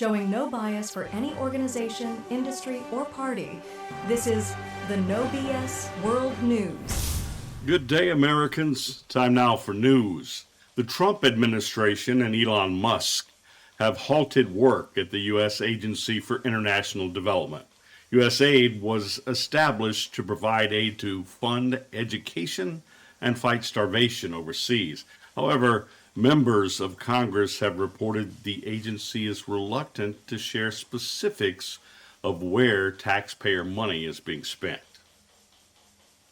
showing no bias for any organization, industry, or party. This is the NoBS World News. Good day, Americans. Time now for news. The Trump administration and Elon Musk have halted work at the U.S. Agency for International Development. USAID was established to provide aid to fund education and fight starvation overseas. However, members of Congress have reported the agency is reluctant to share specifics of where taxpayer money is being spent.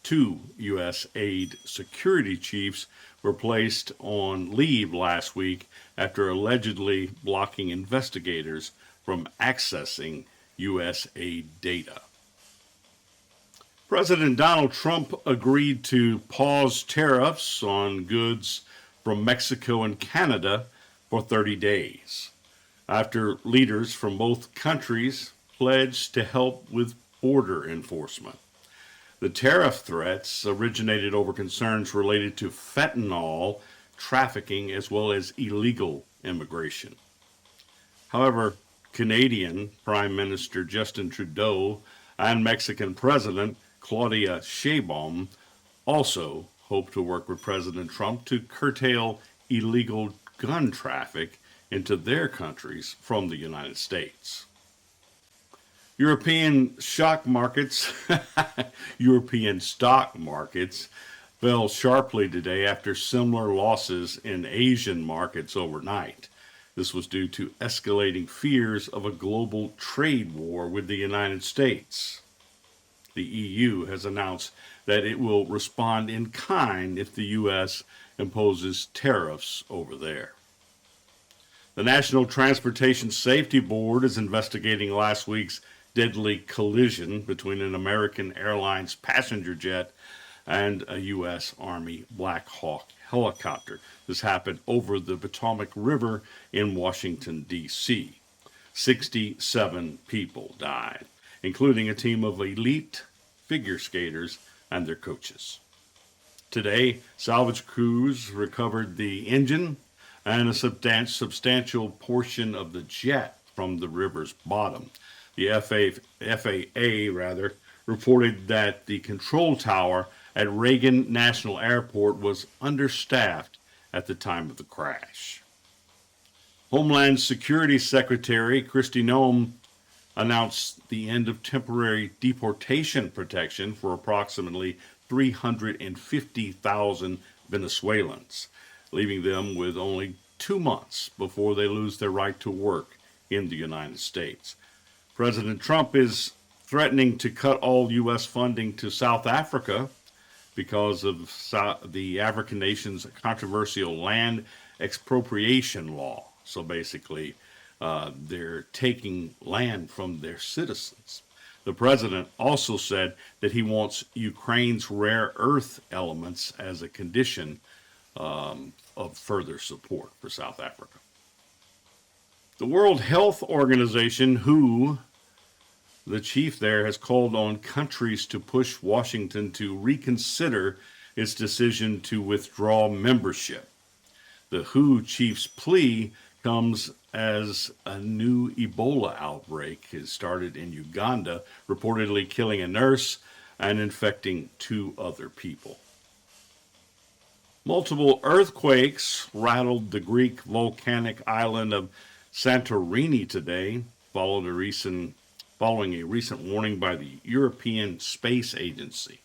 2 U.S. aid security chiefs were placed on leave last week after allegedly blocking investigators from accessing U.S. aid data. President Donald Trump agreed to pause tariffs on goods from Mexico and Canada for 30 days, after leaders from both countries pledged to help with border enforcement. The tariff threats originated over concerns related to fentanyl trafficking as well as illegal immigration. However, Canadian Prime Minister Justin Trudeau and Mexican President Claudia Sheinbaum also hope to work with President Trump to curtail illegal gun traffic into their countries from the United States. European stock markets fell sharply today after similar losses in Asian markets overnight. This was due to escalating fears of a global trade war with the United States. The EU has announced that it will respond in kind if the U.S. imposes tariffs over there. The National Transportation Safety Board is investigating last week's deadly collision between an American Airlines passenger jet and a U.S. Army Black Hawk helicopter. This happened over the Potomac River in Washington, D.C. 67 people died, including a team of elite figure skaters and their coaches. Today, salvage crews recovered the engine and a substantial portion of the jet from the river's bottom. The FAA reported that the control tower at Reagan National Airport was understaffed at the time of the crash. Homeland Security Secretary Kristi Noem announced the end of temporary deportation protection for approximately 350,000 Venezuelans, leaving them with only 2 months before they lose their right to work in the United States. President Trump is threatening to cut all U.S. funding to South Africa because of the African nation's controversial land expropriation law. So basically, they're taking land from their citizens. The president also said that he wants Ukraine's rare earth elements as a condition of further support for South Africa. The World Health Organization, WHO, the chief there, has called on countries to push Washington to reconsider its decision to withdraw membership. The WHO chief's plea comes as a new Ebola outbreak has started in Uganda, reportedly killing a nurse and infecting 2 other people. Multiple earthquakes rattled the Greek volcanic island of Santorini today, following a recent warning by the European Space Agency.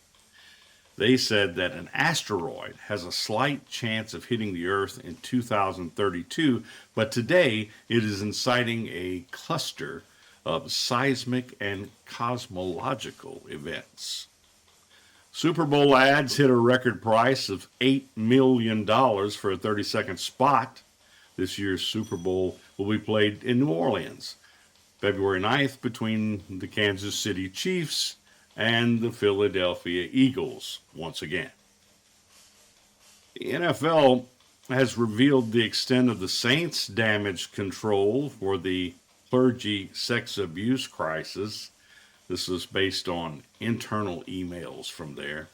They said that an asteroid has a slight chance of hitting the Earth in 2032, but today it is inciting a cluster of seismic and cosmological events. Super Bowl ads hit a record price of $8 million for a 30-second spot. This year's Super Bowl will be played in New Orleans, February 9th, between the Kansas City Chiefs and the Philadelphia Eagles once again. The NFL has revealed the extent of the Saints' damage control for the clergy sex abuse crisis. This is based on internal emails from there.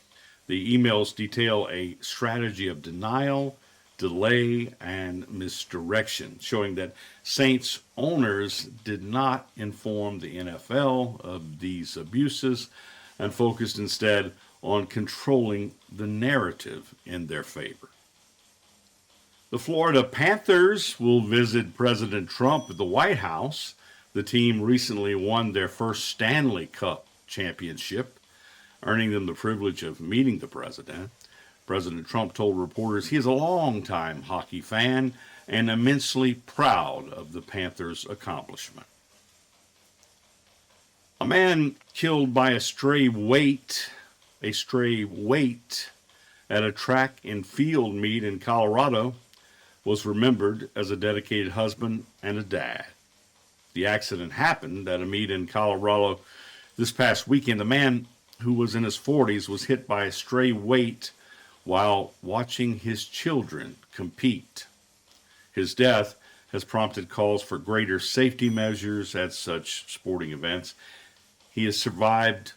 The emails detail a strategy of denial, delay and misdirection, showing that Saints owners did not inform the NFL of these abuses and focused instead on controlling the narrative in their favor. The Florida Panthers will visit President Trump at the White House. The team recently won their first Stanley Cup championship, earning them the privilege of meeting the president. President Trump told reporters he is a longtime hockey fan and immensely proud of the Panthers' accomplishment. A man killed by a stray weight at a track and field meet in Colorado was remembered as a dedicated husband and a dad. The accident happened at a meet in Colorado this past weekend. The man, who was in his 40s, was hit by a stray weight while watching his children compete. His death has prompted calls for greater safety measures at such sporting events. He is survived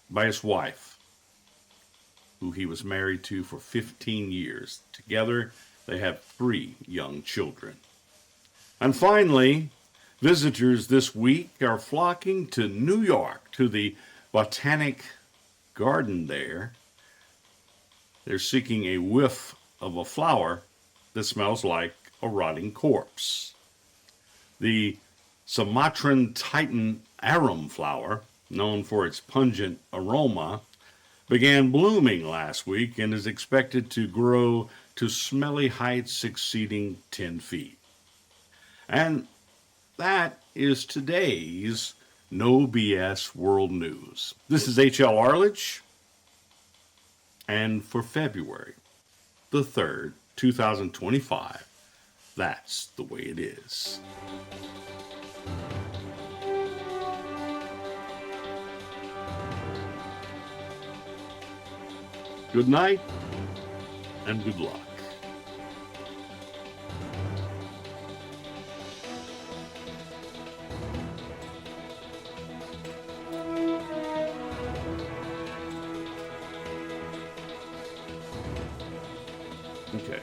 by his wife, who he was married to for 15 years. Together, they have 3 young children. And finally, visitors this week are flocking to New York, to the Botanic Garden there. They're seeking a whiff of a flower that smells like a rotting corpse. The Sumatran Titan arum flower, known for its pungent aroma, began blooming last week and is expected to grow to smelly heights exceeding 10 feet. And that is today's NoBS World News. This is H.L. Arledge, and for February the 3rd, 2025, that's the way it is. Good night and good luck. Okay.